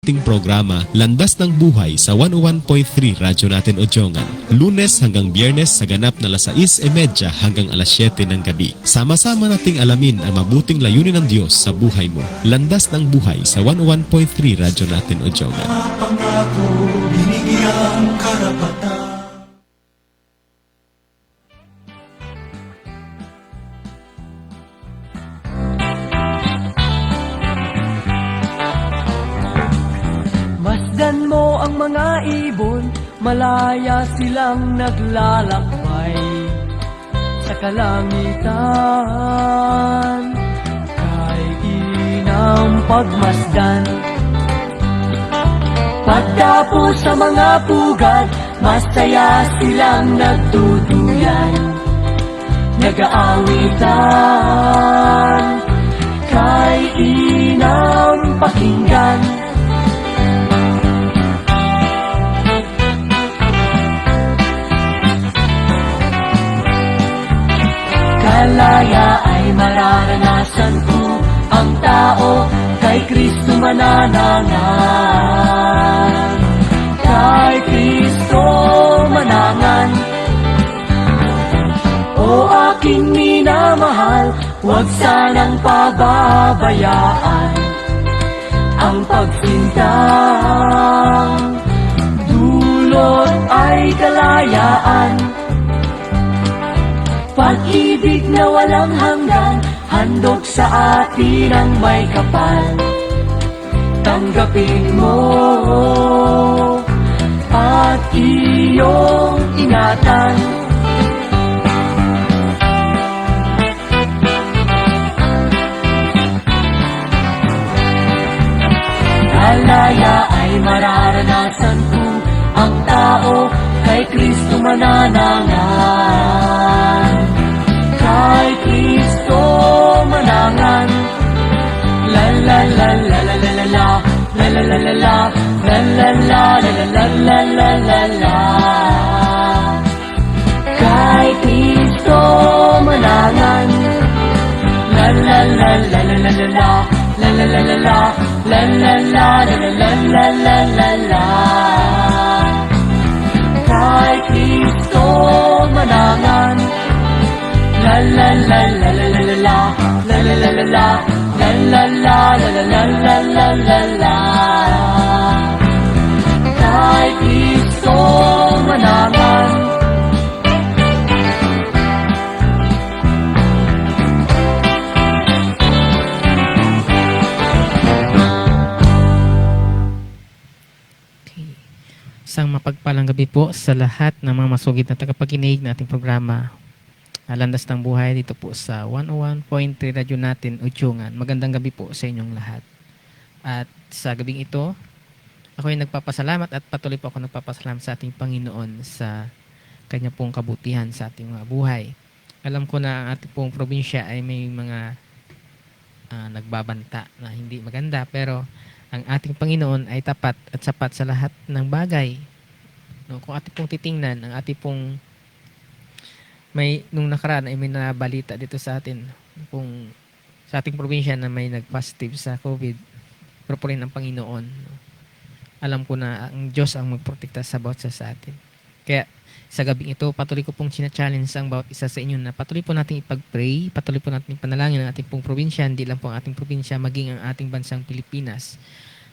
ating programa Landas ng Buhay sa 101.3 Radyo natin Odjongan. Lunes hanggang Biyernes sa ganap na alas 6:30 hanggang alas 7 ng gabi. Sama-sama nating alamin ang mabuting layunin ng Diyos sa buhay mo. Landas ng Buhay sa 101.3 Radyo natin Odjongan. Pangako, binigyang karapatan. Masdan mo ang mga ibon, malaya silang naglalakbay sa kalangitan. Kay inang pagmasdan, pagdapo sa mga pugad, masaya silang nagduduyan, nag-aawitan. Kay inang pakinggan, kalaya ay mararanasan ko, ang tao kay Kristo mananangan. Kay Kristo manangan. O aking minamahal, huwag sanang pababayaan ang pagsintang dulot ay kalayaan. Pag-ibig na walang hanggan, handog sa atin ang may kapal. Tanggapin mo at iyong ingatan. Kalaya ay mararanasan ko, ang tao kay Kristo mananangan. Kay Kristo manangan. La la la la la la la la la la la la la la la la la la la la. Kay Kristo manangan. La la la la la la la la la la la la la la la la la la la la. Kay Kristo manangan. La la la la la la la la la la la la la la la la la la la la. Kay Kristo manangan. Isang mapagpalang gabi po sa lahat ng mga masugid na tagapakinig na ating programa Landas ng Buhay dito po sa 101.3 Radyo natin Odjongan. Magandang gabi po sa inyong lahat. At sa gabing ito, ako ay nagpapasalamat at patuloy po ako nagpapasalamat sa ating Panginoon sa kanya pong kabutihan sa ating mga buhay. Alam ko na ang ating pong probinsya ay may mga nagbabanta na hindi maganda, pero ang ating Panginoon ay tapat at sapat sa lahat ng bagay. No, kung ating pong titingnan, ang ating pong nung nakaraan ay may nabalita dito sa atin kung sa ating probinsya na may nag-positive sa COVID, pero po rin ang Panginoon. No? Alam ko na ang Diyos ang magprotekta sa bawat isa sa atin. Kaya sa gabing ito, patuloy ko pong sina-challenge ang bawat isa sa inyo na patuloy po natin ipag-pray, patuloy po natin ipanalangin ang ating pong probinsya, hindi lang po ang ating probinsya, maging ang ating bansang Pilipinas,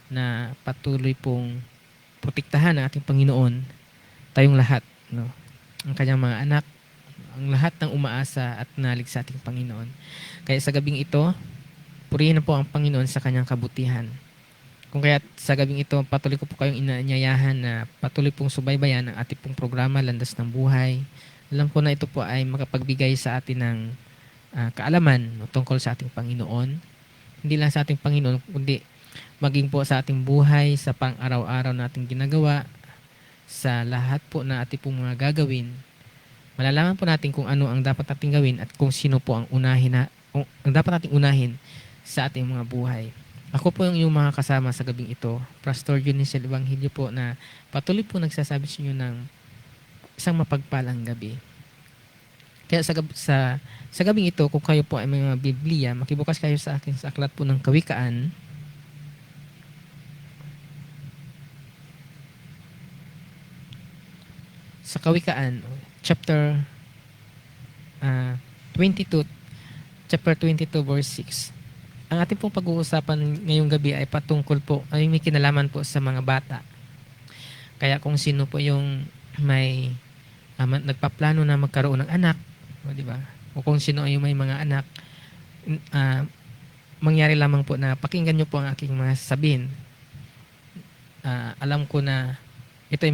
na patuloy pong protektahan ng ating Panginoon, tayong lahat, no? Ang kanyang mga anak, ang lahat ng umaasa at nalig sa ating Panginoon. Kaya sa gabing ito, purihin na po ang Panginoon sa kanyang kabutihan. Kung kaya sa gabing ito, patuloy ko po kayong inanyayahan na patuloy pong subaybayan ang ating pong programa Landas ng Buhay. Alam ko na ito po ay makapagbigay sa atin ng kaalaman, no, tungkol sa ating Panginoon. Hindi lang sa ating Panginoon, kundi maging po sa ating buhay, sa pang-araw-araw nating ginagawa, sa lahat po na ating pong mga gagawin. Malalaman po natin kung ano ang dapat nating gawin at kung sino po ang ang dapat nating unahin sa ating mga buhay. Ako po yung mga kasama sa gabing ito, Pastor Junicel Evangelio po, na patuloy po nagsasabi sa inyo ng isang mapagpalang gabi. Kaya sa gabing ito, kung kayo po ay may mga Biblia, makibukas kayo sa akin sa aklat po ng Kawikaan. sa Kawikaan, chapter 22, chapter 22 verse 6. Ang ating pong pag-uusapan ngayong gabi ay patungkol po, ay may kinalaman po sa mga bata. Kaya kung sino po yung may nagpaplano na magkaroon ng anak, di ba? O kung sino yung may mga anak, mangyari lamang po na pakinggan nyo po ang aking mga sasabihin. Alam ko na ito ay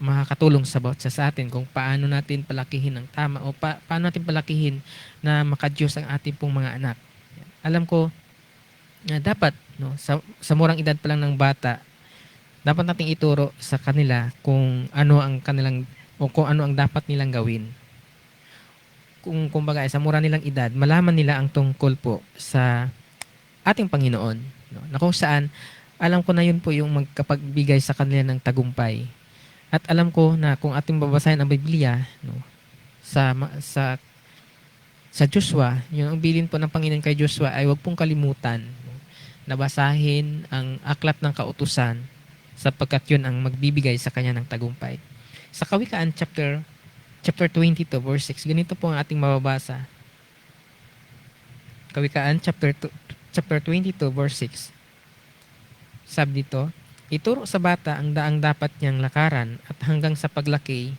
makakatulong sa bawat sa atin kung paano natin palakihin ng tama o paano natin palakihin na makadiyos ang ating pong mga anak. Alam ko na dapat sa murang edad pa lang ng bata, dapat nating ituro sa kanila kung ano ang kanilang o kung ano ang dapat nilang gawin. Kung kumbaga sa mura nilang edad, malaman nila ang tungkol po sa ating Panginoon, na kung saan alam ko na yun po yung magkapagbigay sa kanila ng tagumpay. At alam ko na kung ating babasahin ang Biblia, sa Joshua, yung ang bilin po ng Panginoon kay Joshua ay huwag pong kalimutan na basahin ang aklat ng kautusan sapagkat yun ang magbibigay sa kanya ng tagumpay. Sa Kawikaan chapter 22 verse 6, ganito po ang ating mababasa. Kawikaan chapter 22 verse 6. Sabi dito, ituro sa bata ang daang dapat niyang lakaran at hanggang sa paglaki,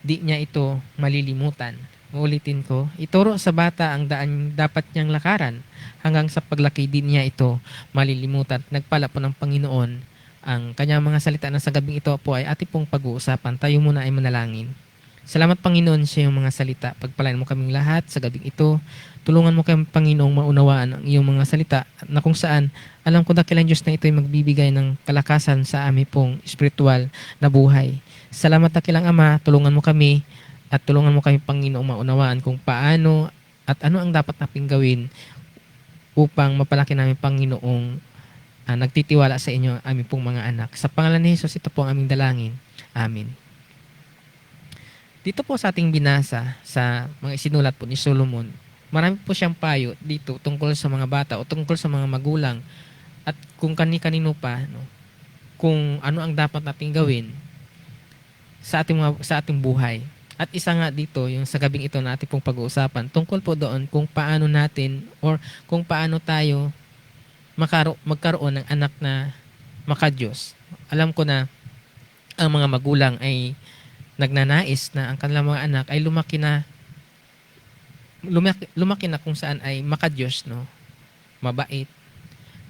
di niya ito malilimutan. Uulitin ko, ituro sa bata ang daan dapat niyang lakaran hanggang sa paglaki, di niya ito malilimutan. Nagpala po ng Panginoon ang kanyang mga salita na sa gabing ito po ay ating pong pag-uusapan. Tayo muna ay manalangin. Salamat Panginoon sa iyong mga salita. Pagpalain mo kaming lahat sa gabing ito. Tulungan mo kami Panginoong maunawaan ang iyong mga salita na kung saan alam ko dakilang Diyos na ito ay magbibigay ng kalakasan sa aming pong espiritual na buhay. Salamat dakilang Ama, tulungan mo kami at tulungan mo kami Panginoong maunawaan kung paano at ano ang dapat nating gawin upang mapalaki namin Panginoong nagtitiwala sa inyo aming pong mga anak. Sa pangalan ni Jesus, ito po ang aming dalangin. Amen. Dito po sa ating binasa sa mga isinulat po ni Solomon, marami po siyang payo dito tungkol sa mga bata o tungkol sa mga magulang at kung kani-kanino pa, kung ano ang dapat nating gawin sa ating buhay. At isa nga dito, yung sa gabing ito na ating pong pag-uusapan, tungkol po doon kung paano natin or kung paano tayo magkaroon ng anak na makadiyos. Alam ko na ang mga magulang ay nagnanais na ang kanilang mga anak ay lumaki na kung saan ay makadiyos, mabait.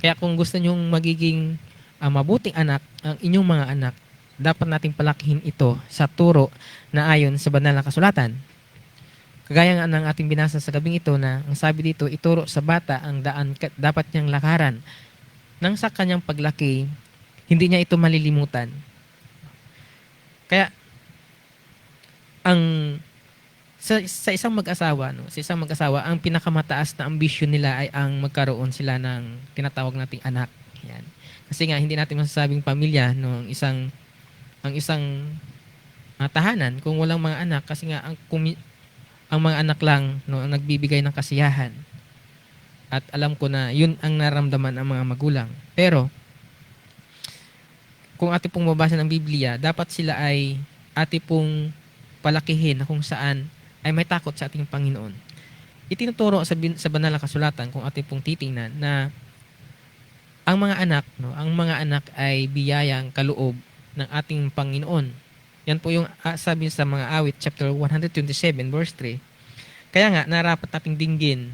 Kaya kung gusto nyong magiging mabuting anak, ang inyong mga anak, dapat nating palakihin ito sa turo na ayon sa banal na kasulatan. Kagaya nga ng ating binasa sa gabing ito na ang sabi dito, ituro sa bata ang daan dapat niyang lakaran. Nang sa kanyang paglaki, hindi niya ito malilimutan. Kaya, sa isang mag-asawa, ang pinakamataas na ambisyon nila ay ang magkaroon sila ng tinatawag nating anak. Yan. Kasi nga, hindi natin masasabing pamilya ang isang tahanan kung walang mga anak. Kasi nga, ang mga anak lang ang nagbibigay ng kasiyahan. At alam ko na yun ang naramdaman ng mga magulang. Pero, kung ating pong mabasa ng Biblia, dapat sila ay ating pong palakihin na kung saan ay may takot sa ating Panginoon. Itinuturo sa banal na kasulatan kung ating pong titingnan na ang mga anak ay biyayang kaloob ng ating Panginoon. Yan po yung sabi sa mga awit, chapter 127, verse 3. Kaya nga, narapat nating dinggin.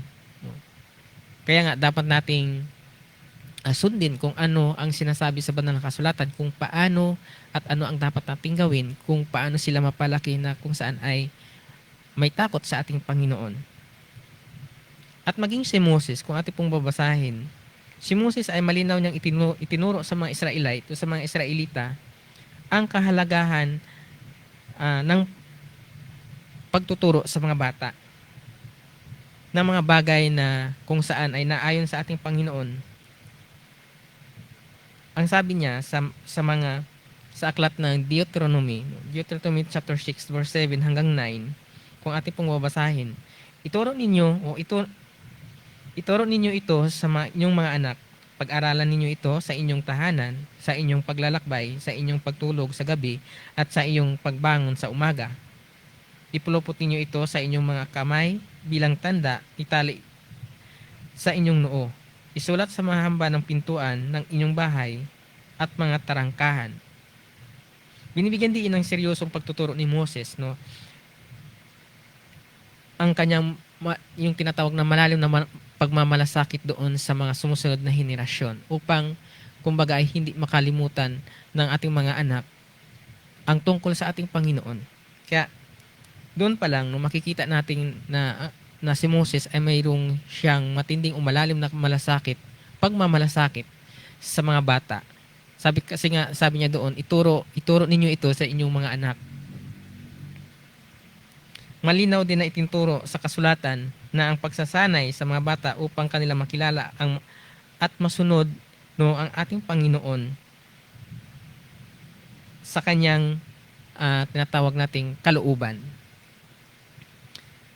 Kaya nga, dapat nating sundin kung ano ang sinasabi sa banal na kasulatan, kung paano at ano ang dapat nating gawin, kung paano sila mapalaki na kung saan ay may takot sa ating Panginoon. At maging si Moses, kung ating pong babasahin, si Moses ay malinaw niyang itinuro sa mga Israelite o sa mga Israelita ang kahalagahan ng pagtuturo sa mga bata ng mga bagay na kung saan ay naayon sa ating Panginoon. Ang sabi niya sa aklat ng Deuteronomy chapter 6 verse 7 hanggang 9, kung ating pong babasahin, ituro ninyo ito sa inyong mga anak pag-aralan ninyo ito sa inyong tahanan, sa inyong paglalakbay, sa inyong pagtulog sa gabi, at sa iyong pagbangon sa umaga. Ipulupot ninyo ito sa inyong mga kamay bilang tanda, itali sa inyong noo. Isulat sa mga hamba ng pintuan ng inyong bahay at mga tarangkahan. Binibigyan din ng seryosong pagtuturo ni Moses, no? Ang kanyang yung tinatawag na malalim na pagmamalasakit doon sa mga sumusunod na henerasyon upang kumbaga ay hindi makalimutan ng ating mga anak ang tungkol sa ating Panginoon. Kaya doon pa lang no, makikita natin na si Moses ay mayroong siyang matinding umalalim na pagmamalasakit sa mga bata. Sabi niya doon, ituro ninyo ito sa inyong mga anak. Malinaw din na itinturo sa kasulatan na ang pagsasanay sa mga bata upang kanila makilala at masunod ang ating Panginoon sa kanyang tinatawag nating kalooban.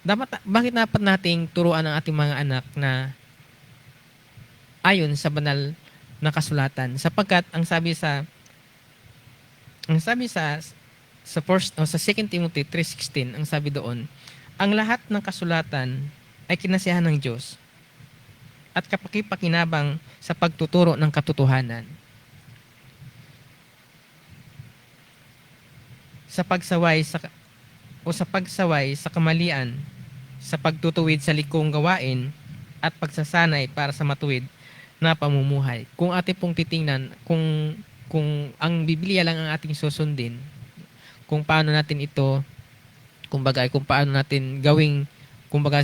Bakit dapat nating turuan ang ating mga anak na ayon sa banal na kasulatan? Sapagkat ang sabi sa 2 Timothy 3:16, ang sabi doon, ang lahat ng kasulatan ay kinasiyahan ng Diyos at kapakipakinabang sa pagtuturo ng katotohanan. Sa pagsaway sa kamalian, sa pagtutuwid sa likong gawain at pagsasanay para sa matuwid na pamumuhay. Kung ating pong titingnan, kung ang Biblia lang ang ating susundin, kung paano natin ito, kung paano natin gawing,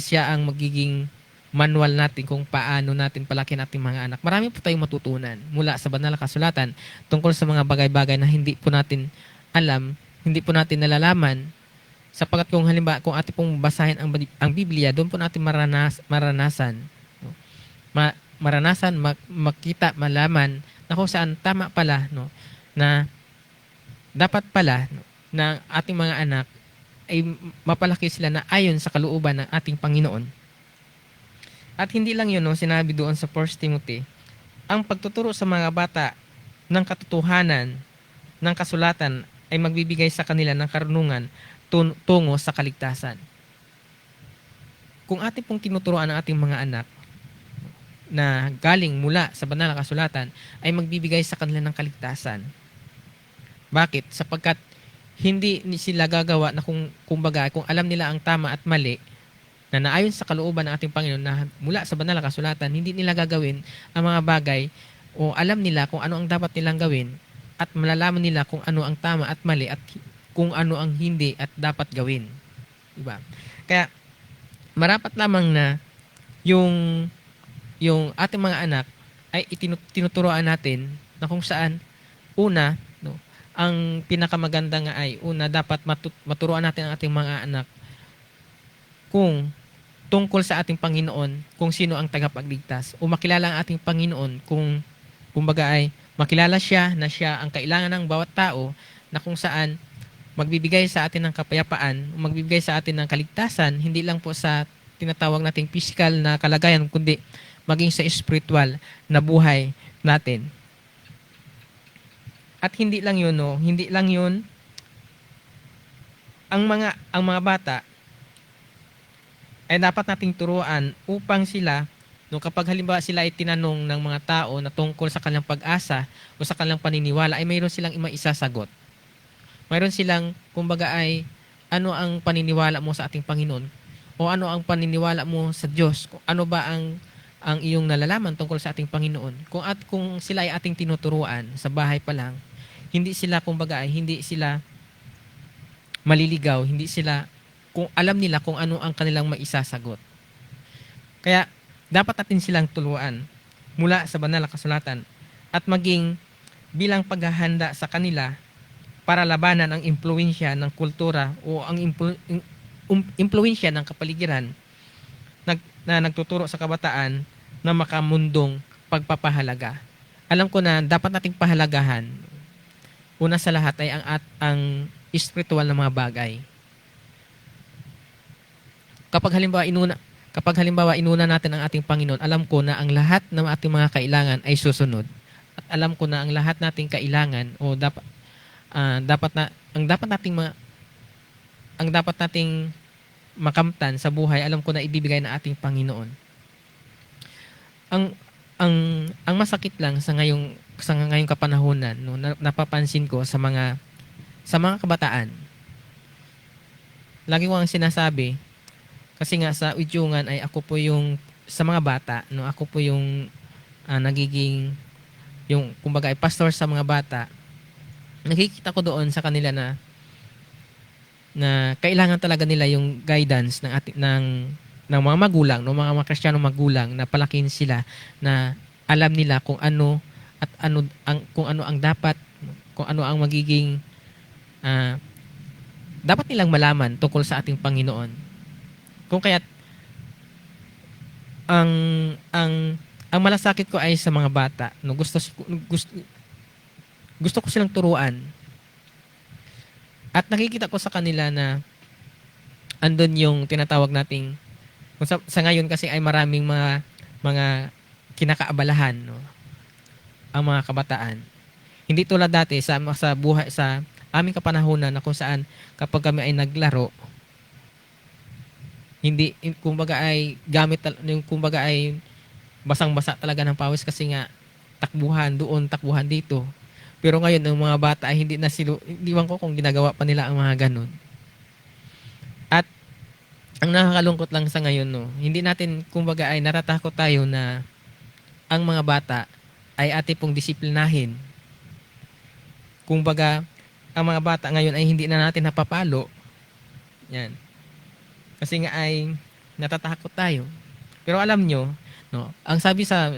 siya ang magiging manual natin kung paano natin palakihin ating mga anak. Marami po tayong matutunan mula sa banal na kasulatan tungkol sa mga bagay-bagay na hindi po natin alam, hindi po natin nalalaman, sapagkat kung halimbawa, kung ating pong basahin ang Biblia, doon po natin makita, malaman na kung saan tama pala, no, na dapat pala, no, na ating mga anak ay mapalaki sila na ayon sa kalooban ng ating Panginoon. At hindi lang yun, no, sinabi doon sa 1 Timothy, ang pagtuturo sa mga bata ng katotohanan ng kasulatan ay magbibigay sa kanila ng karunungan tungo sa kaligtasan. Kung ating pong tinuturoan ang ating mga anak na galing mula sa banal na kasulatan, ay magbibigay sa kanila ng kaligtasan. Bakit? Sapagkat hindi sila gagawa na kung alam nila ang tama at mali, na naayon sa kalooban ng ating Panginoon na mula sa banal na kasulatan, hindi nila gagawin ang mga bagay o alam nila kung ano ang dapat nilang gawin at malalaman nila kung ano ang tama at mali at kung ano ang hindi at dapat gawin. Diba? Kaya marapat lamang na yung ating mga anak ay tinuturoan natin na kung saan una, no, ang pinakamaganda nga ay dapat maturuan natin ang ating mga anak kung tungkol sa ating Panginoon, kung sino ang tagapagligtas, o makilala ang ating Panginoon kung ay makilala siya na siya ang kailangan ng bawat tao, na kung saan magbibigay sa atin ng kapayapaan, magbibigay sa atin ng kaligtasan, hindi lang po sa tinatawag nating physical na kalagayan, kundi maging sa spiritual na buhay natin. At hindi lang yun, no? Hindi lang yun. Ang mga bata ay dapat nating turuan upang sila, no, kapag halimbawa sila ay tinanong ng mga tao na tungkol sa kanilang pag-asa o sa kanilang paniniwala, ay mayroon silang maisasagot. Mayroon silang, ay ano ang paniniwala mo sa ating Panginoon? O ano ang paniniwala mo sa Diyos? Ano ba ang iyong nalalaman tungkol sa ating Panginoon? Kung sila ay ating tinuturuan sa bahay pa lang, hindi sila hindi sila maliligaw, hindi sila kung alam nila kung ano ang kanilang maisasagot. Kaya dapat natin silang tuluan mula sa banal na kasulatan at maging bilang paghahanda sa kanila para labanan ang impluwensya ng kultura o ang impluwensya ng kapaligiran na nagtuturo sa kabataan na makamundong pagpapahalaga. Alam ko na dapat nating pahalagahan, una sa lahat ay ang spiritual na mga bagay. Kapag halimbawa kapag halimbawa inuna natin ang ating Panginoon, alam ko na ang lahat ng ating mga kailangan ay susunod. At alam ko na ang lahat nating kailangan o dapat nating makamtan sa buhay, alam ko na ibibigay ng ating Panginoon. Ang masakit lang sa ngayong kapanahunan, no, napapansin ko sa mga kabataan. Lagi ko ang sinasabi, kasi nga sa udyungan ay ako po yung sa mga bata, no, ako po yung nagiging yung kumbaga ay pastor sa mga bata. Nakikita ko doon sa kanila na kailangan talaga nila yung guidance ng mga magulang, no, mga Kristiyanong magulang na palakihin sila na alam nila kung ano ang dapat, kung ano ang magiging dapat nilang malaman tungkol sa ating Panginoon. Kung kaya't ang malasakit ko ay sa mga bata, no, gusto ko silang turuan. At nakikita ko sa kanila na andun yung tinatawag nating sa ngayon kasi ay maraming mga kinakaabalahan, no, ang mga kabataan. Hindi tulad dati sa buhay sa aming kapanahunan na kung saan kapag kami ay naglaro, hindi kumbaga ay kumbaga ay basang-basa talaga ng pawis kasi nga takbuhan doon, takbuhan dito. Pero ngayon ang mga bata ay hindi na iwan ko kung ginagawa pa nila ang mga ganun. At ang nakakalungkot lang sa ngayon, no, hindi natin kumbaga ay natatakot tayo na ang mga bata ay ating pong disiplinahin. Kumbaga ang mga bata ngayon ay hindi na natin napapalo. Yan. Kasi nga ay natatakot tayo. Pero alam nyo, no, ang sabi sa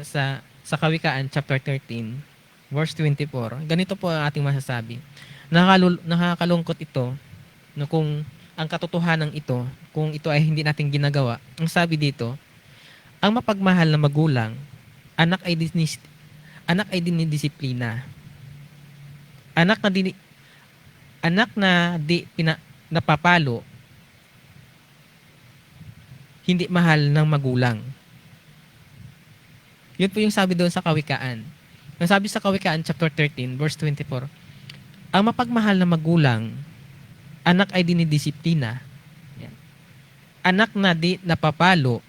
Kawikaan chapter 13, verse 24, ganito po ang ating masasabi. Nakakalungkot ito, no, kung ang katotohanan ito, kung ito ay hindi natin ginagawa. Ang sabi dito, ang mapagmahal na magulang, anak ay dinidisiplina. Anak na napapalo, hindi mahal ng magulang. Yun po yung sabi doon sa Kawikaan. Ang sabi sa Kawikaan chapter 13 verse 24, ang mapagmahal na magulang, anak ay dinidisiplina. Yan. Anak na di napapalo,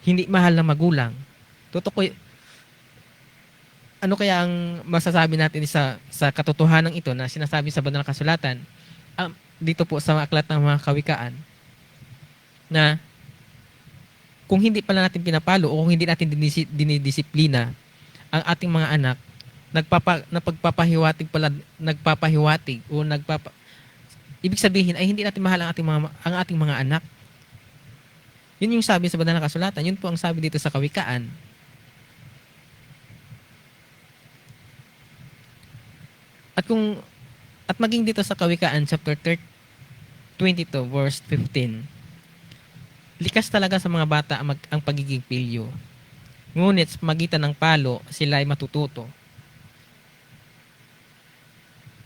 hindi mahal ng magulang. Totoo, ano kaya ang masasabi natin sa katotohanan ito na sinasabi sa banal na kasulatan dito po sa aklat ng mga Kawikaan na kung hindi pala natin pinapalo o kung hindi natin dinidisiplina ang ating mga anak, nagpapahiwatig o ibig sabihin ay hindi natin mahal ang ating mga anak. Yun yung sabi sa banal na kasulatan. Yun po ang sabi dito sa Kawikaan. At maging dito sa Kawikaan chapter 22 verse 15. Likas talaga sa mga bata ang pagiging pilyo. Ngunit sa magitan ng palo, sila ay matututo.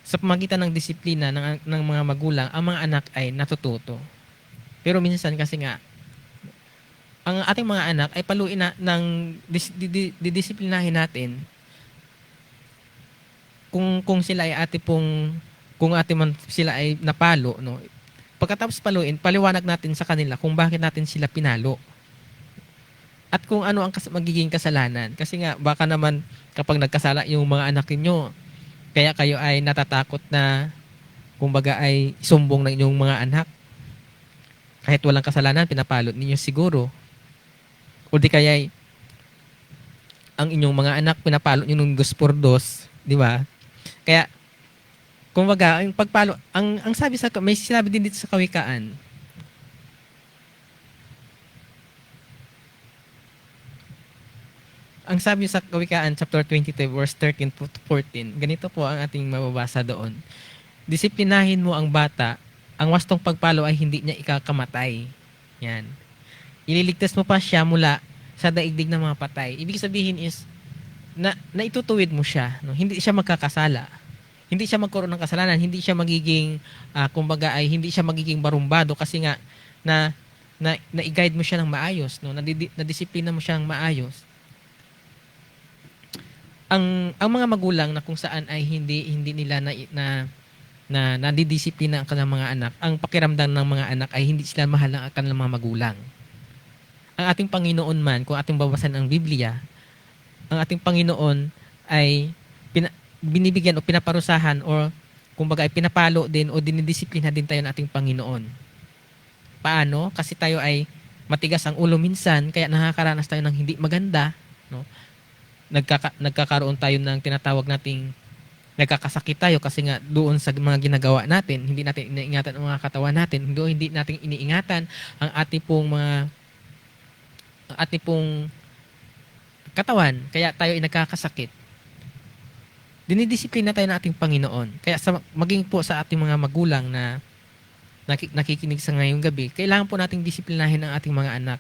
Sa pamagitan ng disiplina ng mga magulang, ang mga anak ay natututo. Pero minsan kasi nga, ang ating mga anak ay paluin na didisiplinahin natin kung sila ay sila ay napalo, no. Pagkatapos paluin, paliwanag natin sa kanila kung bakit natin sila pinalo. At kung ano ang magiging kasalanan. Kasi nga, baka naman kapag nagkasala yung mga anak niyo, kaya kayo ay natatakot na kumbaga ay sumbong ng inyong mga anak. Kahit walang kasalanan, pinapalo ninyo siguro. O di kaya ay ang inyong mga anak pinapalo nyo ng 2x2, di ba? Kaya, kumbaga, ang pagpalo, ang sabi may sinabi din dito sa Kawikaan. Ang sabi sa Kawikaan chapter 22 verse 13 to 14, ganito po ang ating mababasa doon. Disiplinahin mo ang bata, ang wastong pagpalo ay hindi niya ikakamatay. Yan. Ililigtas mo pa siya mula sa daigdig ng mga patay. Ibig sabihin is, na itutuwid mo siya. No? Hindi siya magkakasala. Hindi siya magkaroon ng kasalanan, hindi siya magiging kumbaga ay hindi siya magiging barumbado kasi nga na na i-guide mo siya ng maayos, no? Na disiplina mo siya ng maayos. Ang mga magulang na kung saan ay hindi nila na nadidisiplina ang kanilang mga anak, ang pakiramdam ng mga anak ay hindi sila mahal ng kanilang mga magulang. Ang ating Panginoon man, kung ating babasahin ang Biblia, ang ating Panginoon ay binibigyan o pinaparusahan o kumbaga ay pinapalo din o dinidisiplina din tayo ng ating Panginoon. Paano? Kasi tayo ay matigas ang ulo minsan, kaya nakakaranas tayo ng hindi maganda, no? Nagkakaroon tayo ng tinatawag nating nagkakasakit tayo kasi nga doon sa mga ginagawa natin, hindi natin iniingatan ang mga katawan natin, hindi natin iniingatan ang ating pong katawan, kaya tayo ay nagkakasakit. Dinidisiplina tayo ng ating Panginoon. Kaya maging po sa ating mga magulang na nakikinig sa ngayong gabi, kailangan po nating disiplinahin ang ating mga anak.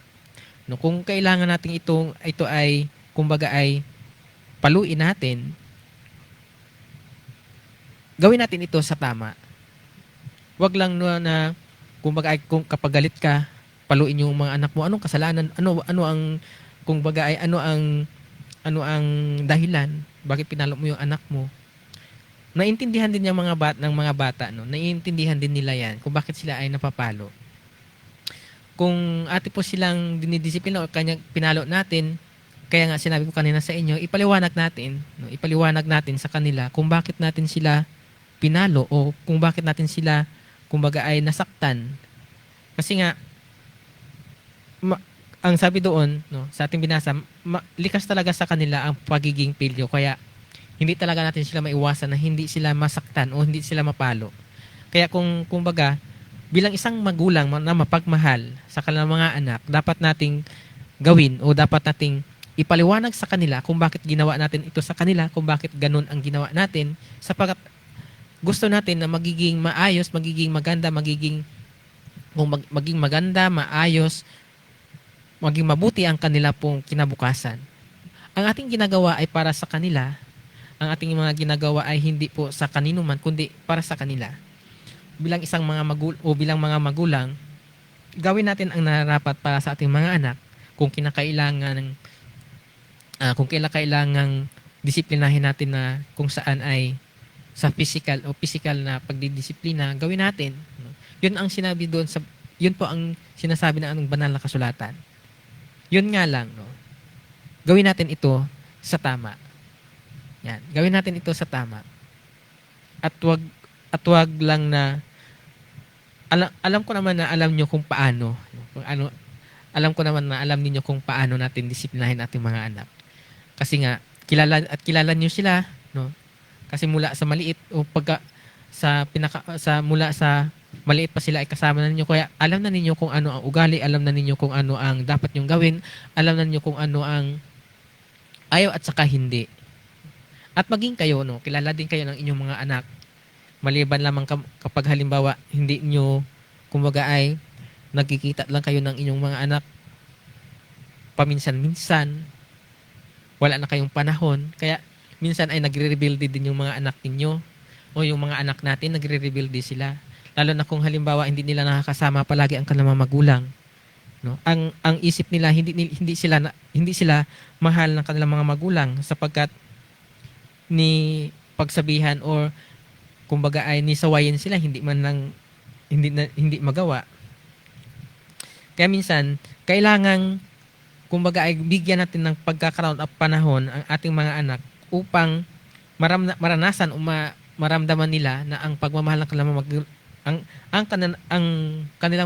No, kung kailangan nating ito ay kumbaga ay paluin natin, gawin natin ito sa tama. Wag lang na kumbaga ay kung kapag galit ka, paluin yung mga anak mo. Anong kasalanan? Ano ang kumbaga ay ano ang dahilan bakit pinalo mo yung anak mo? Naiintindihan din yung mga bata, no? Naiintindihan din nila yan kung bakit sila ay napapalo. Kung ate po silang dinidisiplina o kanya pinalo natin, kaya nga sinabi ko kanina sa inyo, ipaliwanag natin sa kanila kung bakit natin sila pinalo o kung bakit natin sila kumbaga ay nasaktan. Kasi nga ang sabi doon, no, sa ating binasa, likas talaga sa kanila ang pagiging pilyo. Kaya hindi talaga natin sila maiwasan na hindi sila masaktan o hindi sila mapalo. Kaya kumbaga, bilang isang magulang na mapagmahal sa kanilang mga anak, dapat nating gawin o dapat nating ipaliwanag sa kanila kung bakit ginawa natin ito sa kanila, kung bakit ganun ang ginawa natin, sapagkat gusto natin na magiging maayos, magiging maganda, maging maganda, maayos, maging mabuti ang kanila pong kinabukasan. Ang ating ginagawa ay para sa kanila. Ang ating mga ginagawa ay hindi po sa kanino man, kundi para sa kanila. Bilang isang bilang mga magulang, gawin natin ang nararapat para sa ating mga anak. Kung kinakailangan disiplinahin natin na kung saan ay sa physical na pagdidisiplina, gawin natin. Yun ang sinabi doon yun po ang sinasabi ng banal na kasulatan. Yun nga lang, no? Gawin natin ito sa tama. Yan, gawin natin ito sa tama. At wag lang na alam ko naman na alam niyo kung paano, alam ko naman na alam niyo kung paano natin disiplinahin ating mga anak. Kasi nga kilala niyo sila, no? Kasi mula sa maliit o mula sa maliit pa sila ay kasama na ninyo, kaya alam na ninyo kung ano ang ugali, alam na ninyo kung ano ang dapat nyong gawin, alam na ninyo kung ano ang ayaw at saka hindi. At maging kayo, no, kilala din kayo ng inyong mga anak. Maliban lamang kapag halimbawa hindi nyo kumbaga ay nagkikita lang kayo ng inyong mga anak paminsan-minsan, wala na kayong panahon, kaya minsan ay nagre-rebuild din yung mga anak ninyo o yung mga anak natin, nagre-rebuild sila. Lalo na kung halimbawa hindi nila nakakasama palagi ang kanilang mga magulang, no? Ang isip nila hindi sila mahal ng kanilang mga magulang sapagkat ni pagsabihan or kumbaga ay nisawayin sila, hindi magawa. Kaya minsan kailangang kumbaga ay bigyan natin ng pagkakaroon at panahon ang ating mga anak upang maranasan o maramdaman nila na ang pagmamahal ng kanilang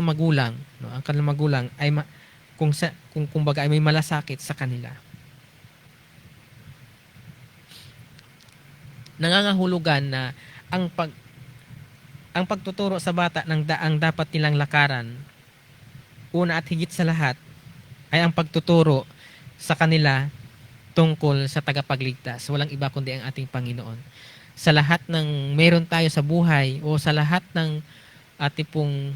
magulang, no, ang kanilang magulang ay kung kumbaga ay may malasakit sa kanila. Nangangahulugan na ang pagtuturo sa bata ng daang dapat nilang lakaran, una at higit sa lahat ay ang pagtuturo sa kanila tungkol sa tagapagligtas. Walang iba kundi ang ating Panginoon. Sa lahat ng meron tayo sa buhay o sa lahat ng ating pong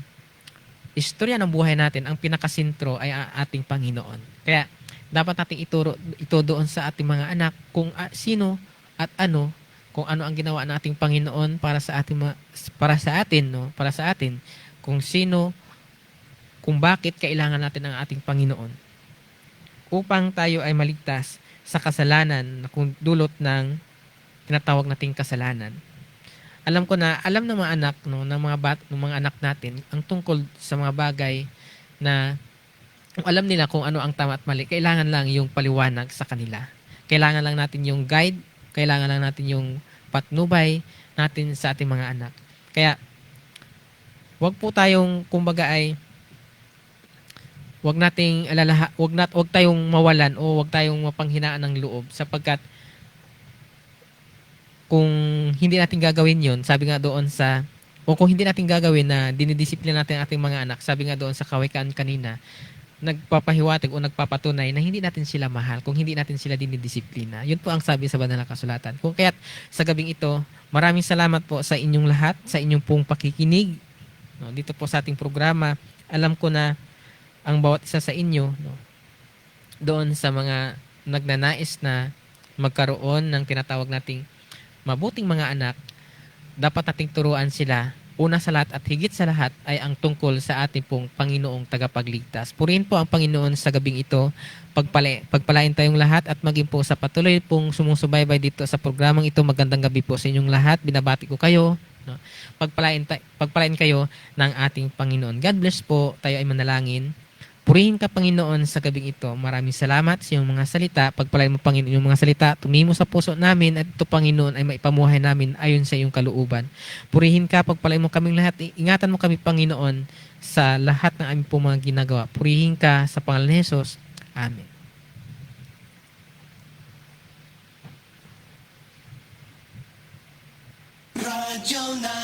istorya ng buhay natin, ang pinakasentro ay ang ating Panginoon. Kaya dapat nating ito doon sa ating mga anak kung sino at ano, kung ano ang ginawa ng ating Panginoon para sa atin, kung sino kung bakit kailangan natin ang ating Panginoon upang tayo ay maligtas sa kasalanan na kung dulot ng tinatawag nating kasalanan. Alam ko na, alam ng mga anak, no, ng mga anak natin, ang tungkol sa mga bagay na kung alam nila kung ano ang tama at mali, kailangan lang yung paliwanag sa kanila. Kailangan lang natin yung guide, kailangan lang natin yung patnubay natin sa ating mga anak. Kaya, wag po tayong, kumbaga ay, wag tayong mawalan o wag tayong mapanghinaan ng loob sapagkat kung hindi natin gagawin yon, sabi nga doon sa, o kung hindi natin gagawin na dinidisiplina natin ang ating mga anak, sabi nga doon sa kawikaan kanina, nagpapahiwatig o nagpapatunay na hindi natin sila mahal kung hindi natin sila dinidisiplina. Yun po ang sabi sa banal na kasulatan. Kung kaya't sa gabing ito, maraming salamat po sa inyong lahat, sa inyong pong pakikinig. No, dito po sa ating programa, alam ko na ang bawat isa sa inyo, no, doon sa mga nagnanais na magkaroon ng tinatawag nating mabuting mga anak, dapat nating turuan sila. Una sa lahat at higit sa lahat ay ang tungkol sa ating pong Panginoong tagapagligtas. Purihin po ang Panginoon sa gabing ito. Pagpalain tayong lahat at maging po sa patuloy pong sumusubaybay dito sa programang ito. Magandang gabi po sa inyong lahat. Binabati ko kayo. No? Pagpalain kayo ng ating Panginoon. God bless po. Tayo ay manalangin. Purihin ka, Panginoon, sa gabing ito. Maraming salamat sa iyong mga salita. Pagpalain mo, Panginoon, yung mga salita. Tumimo sa puso namin at ito, Panginoon, ay maipamuhay namin ayon sa iyong kalooban. Purihin ka, pagpalain mo kaming lahat. Ingatan mo kami, Panginoon, sa lahat ng aming pong mga ginagawa. Purihin ka sa pangalan ni Jesus. Amen. Radyo na